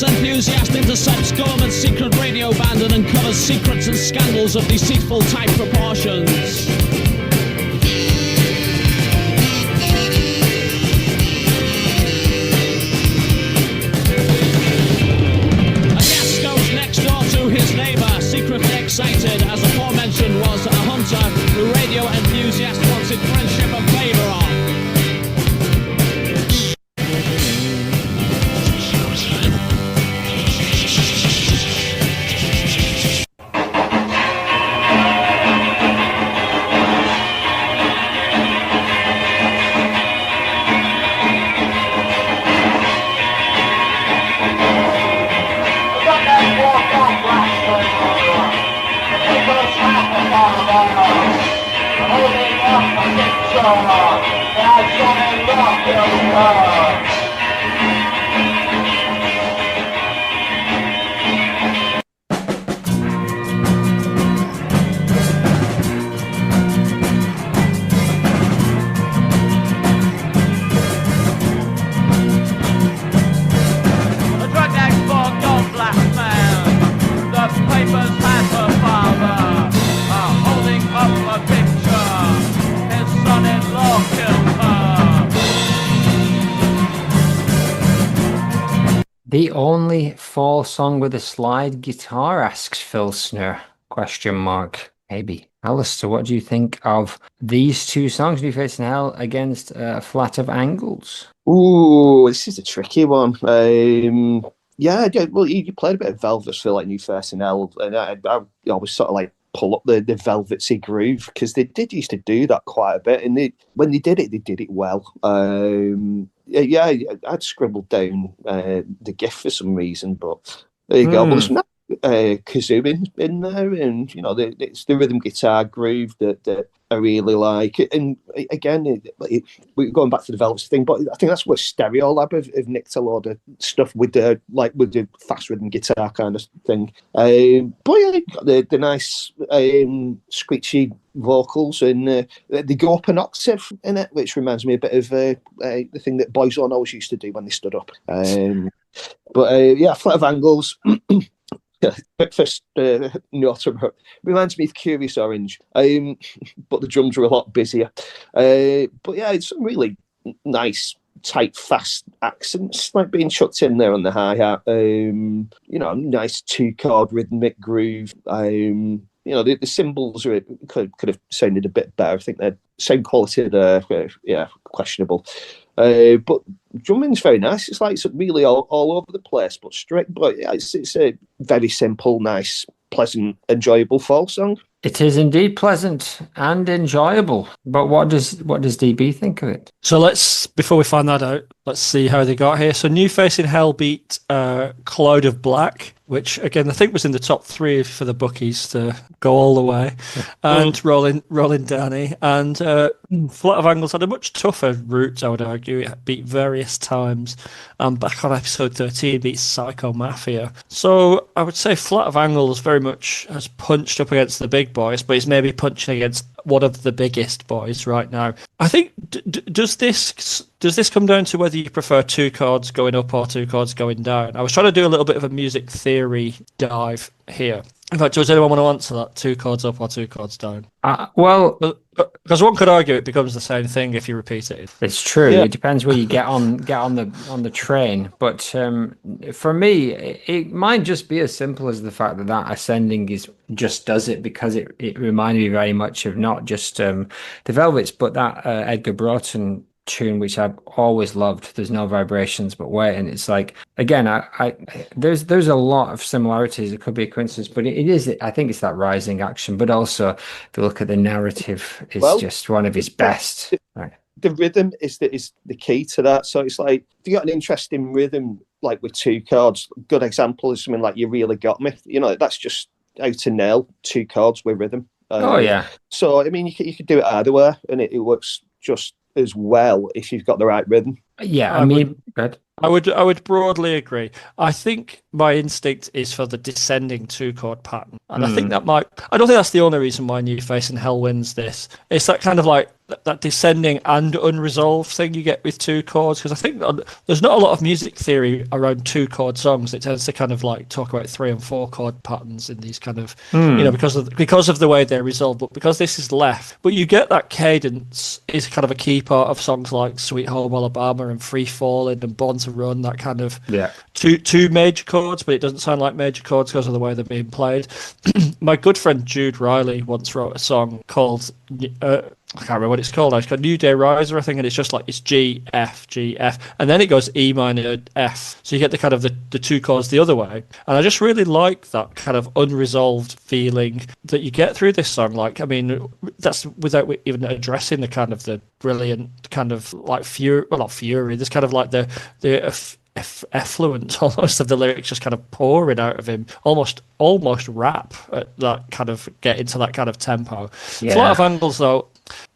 Enthusiast intercepts government secret radio band and uncovers secrets and scandals of deceitful type proportions. A guest goes next door to his neighbour, secretly excited as aforementioned was a hunter who radio enthusiast wanted friendship and favour of. The only Fall song with a slide guitar, asks Phil Snur, question mark. Maybe. Alistair, what do you think of these two songs, New Face in Hell against Flat of Angles? Ooh, this is a tricky one. Yeah, well, you played a bit of Velvet for like New Face in Hell, and I always sort of like pull up the Velvetsy groove because they did used to do that quite a bit, and when they did it well. Yeah, I'd scribbled down the GIF for some reason, but there you go. But there's not kazoo in there, and it's the rhythm guitar groove that I really like. And again, we're going back to the Velvets thing, but I think that's where Stereolab have nicked a lot of stuff with the fast rhythm guitar kind of thing. But yeah, the nice screechy vocals, and they go up an octave in it, which reminds me a bit of the thing that Boyzone always used to do when they stood up. But yeah, Flat of Angles. First note about reminds me of Kurious Oranj, but the drums were a lot busier. But yeah, it's some really nice, tight, fast accents like being chucked in there on the hi-hat. Nice 2-chord rhythmic groove. The cymbals could have sounded a bit better. I think they're same quality there. Yeah, questionable. But drumming's very nice. It's like really all over the place, but strict. But yeah, it's a very simple, nice, pleasant, enjoyable Fall song. It is indeed pleasant and enjoyable. But what does DB think of it? So before we find that out, let's see how they got here. So New Face in Hell beat Cloud of Black, which again I think was in the top 3 for the bookies to go all the way, and Rolling Danny, and Flight of Angles had a much tougher route, I would argue. It beat Various Times, and back on episode 13 beat Psycho Mafia. So I would say Flight of Angles very much has punched up against the big boys, but it's maybe punching against one of the biggest boys right now. I think does this come down to whether you prefer 2 chords going up or 2 chords going down? I was trying to do a little bit of a music theory dive here. In fact, does anyone want to answer that? 2 chords up or 2 chords down? Well, because one could argue it becomes the same thing if you repeat it. it's true. Yeah. It depends where you get on the train. But for me, it might just be as simple as the fact that ascending just does it, because it reminded me very much of not just the Velvets, but that Edgar Broughton tune, which I've always loved. There's no vibrations but wait, and it's like, again, there's a lot of similarities. It could be a coincidence, but it is. I think it's that rising action, but also if you look at the narrative, it's just one of his best. Right. The rhythm is the key to that. So it's like, if you got an interesting rhythm, like with 2 chords, good example is something like You Really Got Me. You know, that's just how to nail 2 chords with rhythm. So I mean, you could do it either way, and it works just as well if you've got the right rhythm. Yeah, I mean, I would broadly agree. I think my instinct is for the descending 2-chord pattern, and I think that I don't think that's the only reason why New Face in Hell wins this. It's that kind of like that descending and unresolved thing you get with 2 chords, because I think there's not a lot of music theory around 2-chord songs. It tends to kind of like talk about 3 and 4 chord patterns in these kind of because of the way they're resolved. But because this is left, but you get that cadence is kind of a key part of songs like Sweet Home Alabama and Free Falling and Born to Run. That kind of two major chords, but it doesn't sound like major chords because of the way they're being played. My good friend Jude Riley once wrote a song called I can't remember what it's called. It's called New Day Riser, I think, and it's just like, it's G, F, G, F, and then it goes E minor, F. So you get the kind of the 2 chords the other way. And I just really like that kind of unresolved feeling that you get through this song. Like, I mean, that's without even addressing the kind of the brilliant kind of like fury, well, not fury, there's kind of like the effluent almost of the lyrics just kind of pouring out of him, almost rap at that kind of, get into that kind of tempo. Yeah. Flight of Angles, though,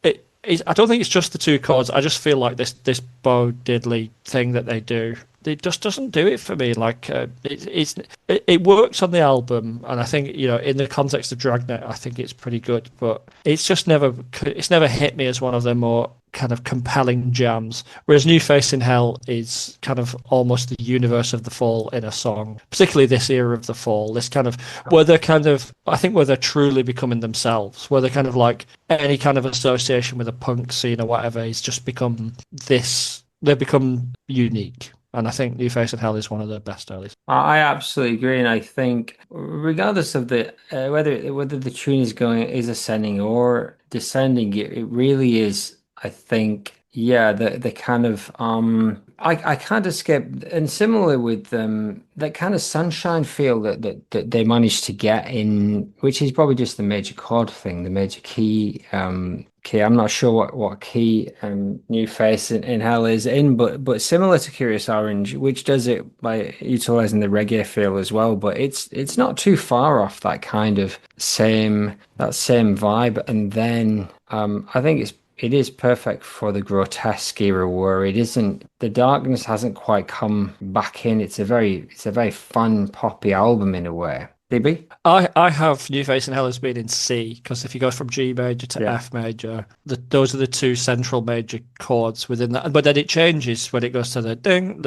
I don't think it's just the 2 chords. I just feel like this Bo Diddley thing that they do, it just doesn't do it for me. Like it works on the album, and I think, you know, in the context of Dragnet, I think it's pretty good. But it's just never hit me as one of the more kind of compelling jams. Whereas New Face in Hell is kind of almost the universe of the Fall in a song, particularly this era of the Fall. This kind of where they're truly becoming themselves, where they're kind of like any kind of association with a punk scene or whatever is just become this. They've become unique. And I think New Face in Hell is one of the best early. I absolutely agree, and I think regardless of the whether the tune is ascending or descending, it really is. I think, yeah, the kind of I can't escape, and similarly with that kind of sunshine feel that they managed to get in, which is probably just the major chord thing, the major key. I'm not sure what key New Face in Hell is in, but similar to Kurious Oranj, which does it by utilizing the reggae feel as well. But it's not too far off that kind of same vibe. And then I think it is perfect for the grotesque era, where it isn't, the darkness hasn't quite come back in. It's a very fun poppy album in a way. DB? I have New Face in Hell as being in C, because if you go from G major to F major, those are the 2 central major chords within that. But then it changes when it goes to the ding,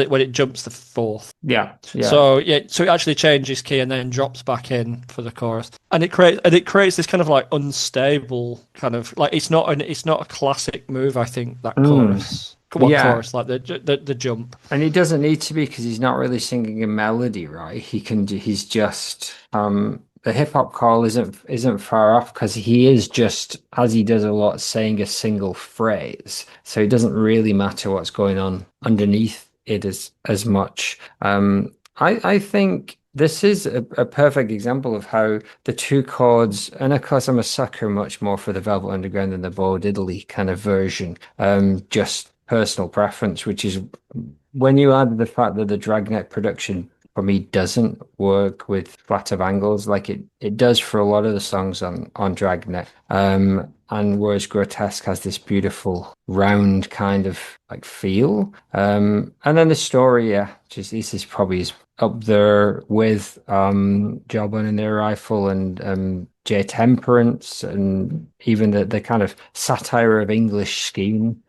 when it jumps the 4th. Yeah. So it actually changes key and then drops back in for the chorus, and it creates this kind of like unstable kind of like, it's not a classic move. I think that chorus. Chorus, like the jump, and he doesn't need to be, because he's not really singing a melody, right? He's just the hip hop call isn't far off, because he is just, as he does a lot, saying a single phrase, so it doesn't really matter what's going on underneath it as much. I think this is a perfect example of how the 2 chords, and of course I'm a sucker much more for the Velvet Underground than the Bo Diddley kind of version, just personal preference, which is when you add the fact that the Dragnet production for me doesn't work with Flat of Angles like it does for a lot of the songs on Dragnet. And whereas Grotesque has this beautiful round kind of like feel. And then the story, yeah, just this is probably up there with Jawbone and Their Rifle and J Temperance and even the kind of satire of English scheme.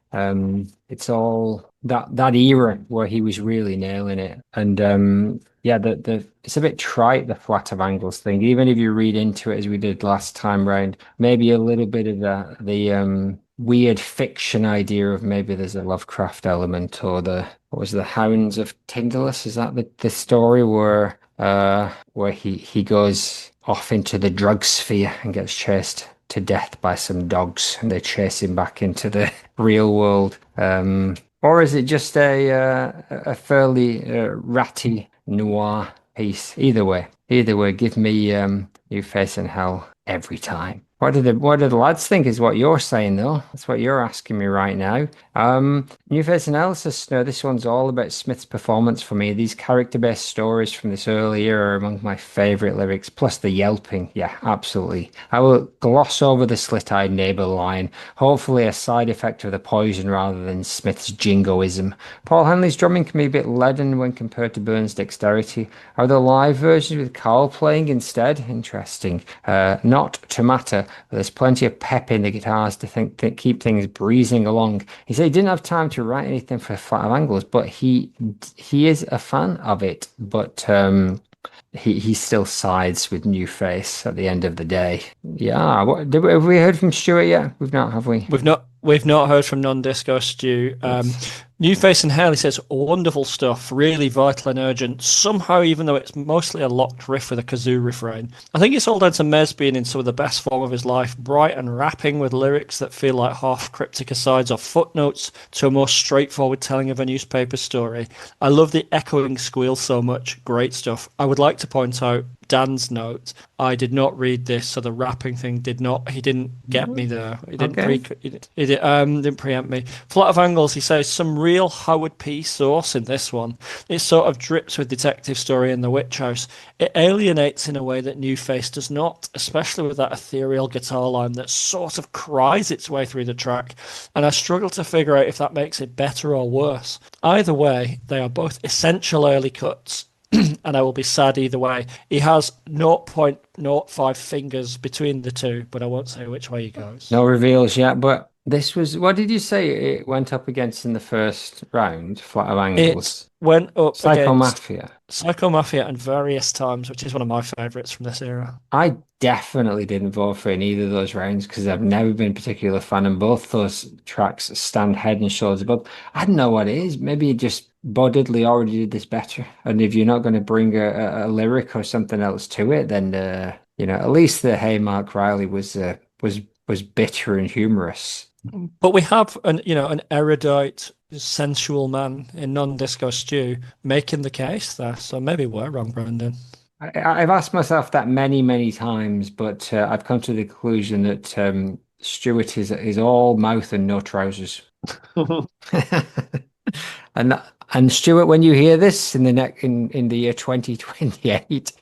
It's all that era where he was really nailing it. And yeah, the it's a bit trite, the Flat of Angles thing. Even if you read into it as we did last time round, maybe a little bit of the weird fiction idea of maybe there's a Lovecraft element or what was the Hounds of Tyndalus? Is that the story where he goes off into the drug sphere and gets chased to death by some dogs and they chase him back into the real world? Or is it just a fairly ratty noir piece? Either way, give me New Face in Hell every time. What do the lads think is what you're saying though? That's what you're asking me right now. New Face Analysis, no, this one's all about Smith's performance for me. These character-based stories from this early era are among my favorite lyrics, plus the yelping. Yeah, absolutely. I will gloss over the slit-eyed neighbor line, hopefully a side effect of the poison rather than Smith's jingoism. Paul Hanley's drumming can be a bit leaden when compared to Burns' dexterity. Are there live versions with Carl playing instead? Interesting. Not to matter. There's plenty of pep in the guitars to keep things breezing along. He said he didn't have time to write anything for Flat of Angles, but he is a fan of it. But he still sides with New Face at the end of the day. Yeah. Have we heard from Stuart yet? We've not, have we? We've not heard from Non-Disco Stu. New Face in Hell, he says, wonderful stuff, really vital and urgent, somehow even though it's mostly a locked riff with a kazoo refrain. I think it's all down to Mez being in some of the best form of his life, bright and rapping with lyrics that feel like half cryptic asides or footnotes to a more straightforward telling of a newspaper story. I love the echoing squeal so much, great stuff. I would like to point out Dan's note. I did not read this, so the rapping thing he didn't get me there. He didn't preempt me. Flat of Angles, he says, some real Howard P. sauce in this one. It sort of drips with detective story in the witch house. It alienates in a way that New Face does not, especially with that ethereal guitar line that sort of cries its way through the track, and I struggle to figure out if that makes it better or worse. Either way, they are both essential early cuts, and I will be sad either way. He has 0.05 fingers between the two, but I won't say which way he goes. No reveals yet, but this was, what did you say it went up against in the first round, Flat of Angles? It went up Psycho against Mafia. Psycho Mafia and Various Times, which is one of my favourites from this era. I definitely didn't vote for in either of those rounds because I've never been a particular fan, and both those tracks stand head and shoulders above. I don't know what it is. Maybe just Bo Diddley already did this better, and if you're not going to bring a lyric or something else to it, then at least the Hey Mark Riley was bitter and humorous. But we have an erudite, sensual man in Non-Disco Stu making the case there. So maybe we're wrong, Brendan. I've asked myself that many, many times, but I've come to the conclusion that Stuart is all mouth and no trousers. And Stuart, when you hear this in the year 2028,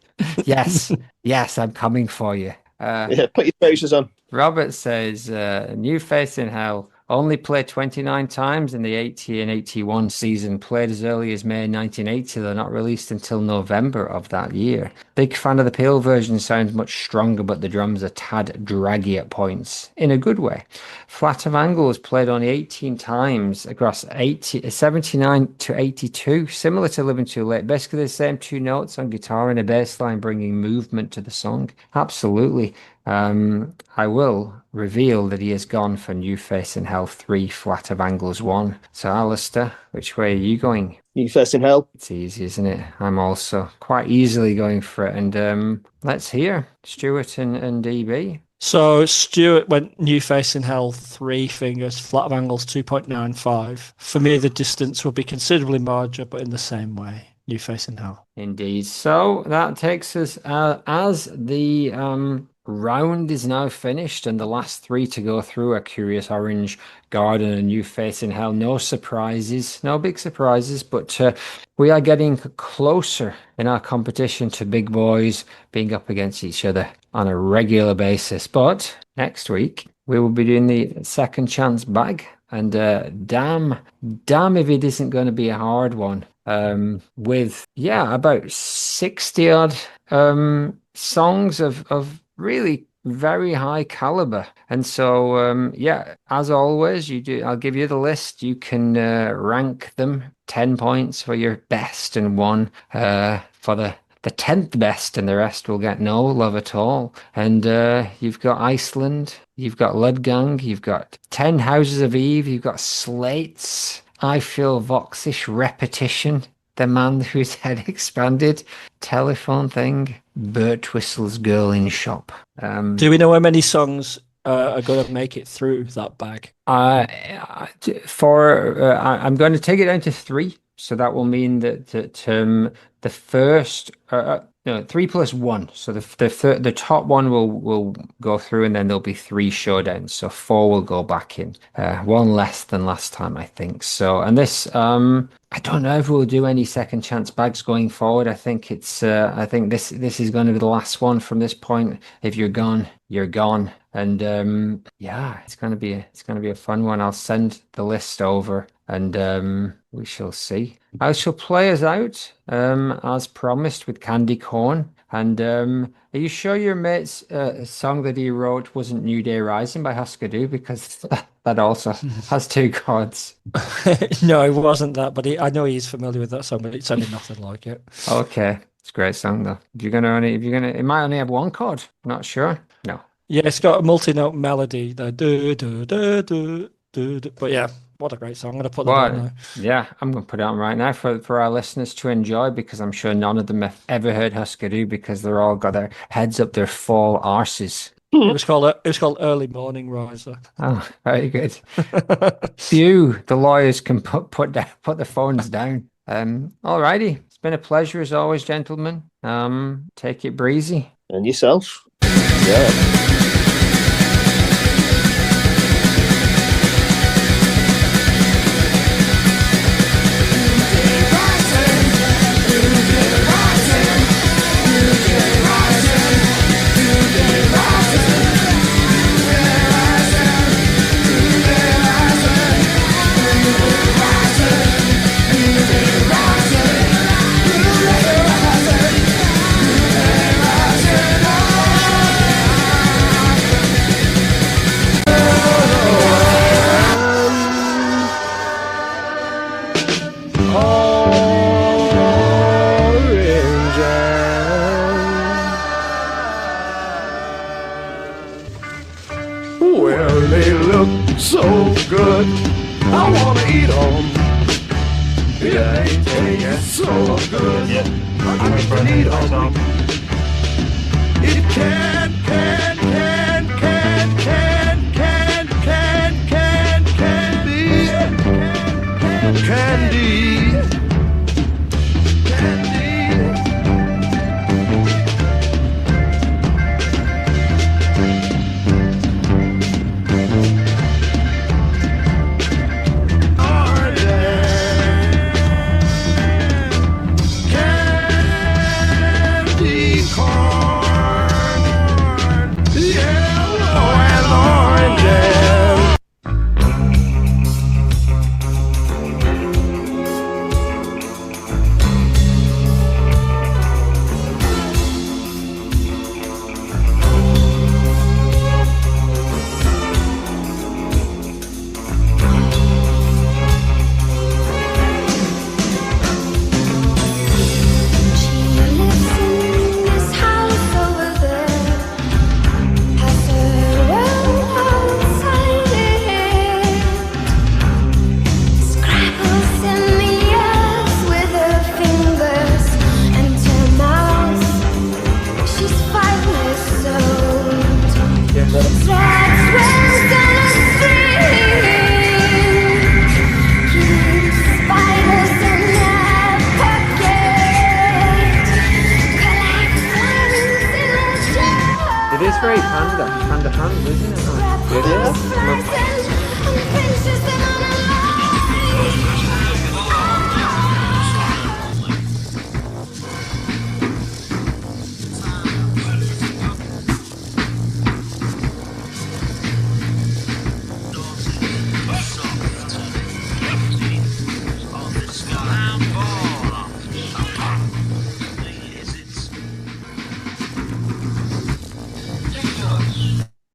yes, I'm coming for you. Put your trousers on. Robert says, New Face in Hell only played 29 times in the 80 and 81 season, played as early as May 1980, though not released until November of that year. Big fan of the P.O.D.C.A.S.T version, sounds much stronger, but the drums are tad draggy at points, in a good way. Flat of Angles played only 18 times across 79 to 82, similar to Living Too Late, basically the same two notes on guitar and a bass line bringing movement to the song. Absolutely. I will reveal that he has gone for New Face in Hell 3, Flat of Angles 1. So, Alistair, which way are you going? New Face in Hell. It's easy, isn't it? I'm also quite easily going for it. And let's hear Stuart and DB. So Stuart went New Face in Hell 3 fingers, Flat of Angles 2.95. For me, the distance would be considerably larger, but in the same way. New Face in Hell. Indeed. So that takes us as the round is now finished, and the last 3 to go through are Kurious, Oranj, Garden, and New Face in Hell. No surprises, no big surprises, but we are getting closer in our competition to big boys being up against each other on a regular basis. But next week, we will be doing the second chance bag. And damn if it isn't going to be a hard one. With about 60 odd songs of really very high caliber. And so as always, I'll give you the list. You can rank them. 10 points for your best and 1 for the 10th best, and the rest will get no love at all. And you've got Iceland, you've got Ludgang, you've got 10 Houses of Eve, you've got Slates, I Feel Voxish, Repetition, The Man Whose Head Expanded, Telephone Thing, Burt Whistle's Girl in Shop. Do we know how many songs are going to make it through that bag? I'm going to take it down to 3. So that will mean that the first 3 plus 1. So the top one will go through, and then there'll be 3 showdowns. So 4 will go back in. 1 less than last time, I think. So, and this I don't know if we'll do any second chance bags going forward. I think this is going to be the last one from this point. If you're gone, you're gone. And it's going to be a fun one. I'll send the list over, and we shall see. I shall play us out as promised with Candy Corn. And are you sure your mate's song that he wrote wasn't New Day Rising by Husker Du? Because that also has 2 chords. No, it wasn't that, but I know he's familiar with that song, but it sounded nothing like it. Okay, it's a great song though. It might only have 1 chord. Not sure. No. Yeah, it's got a multi-note melody. The do do do do do. But yeah, what a great song! I'm going to put that on now. Yeah, I'm going to put it on right now for our listeners to enjoy, because I'm sure none of them have ever heard Husker Du, because they're all got their heads up their fall arses. It was called Early Morning Riser. Oh, very good. Phew, the lawyers can put the phones down. Alrighty, it's been a pleasure as always, gentlemen. Take it breezy. And yourself. Yeah. Well, they look so good, I wanna eat them. Yeah, they taste so good, I can eat them. It can be candy.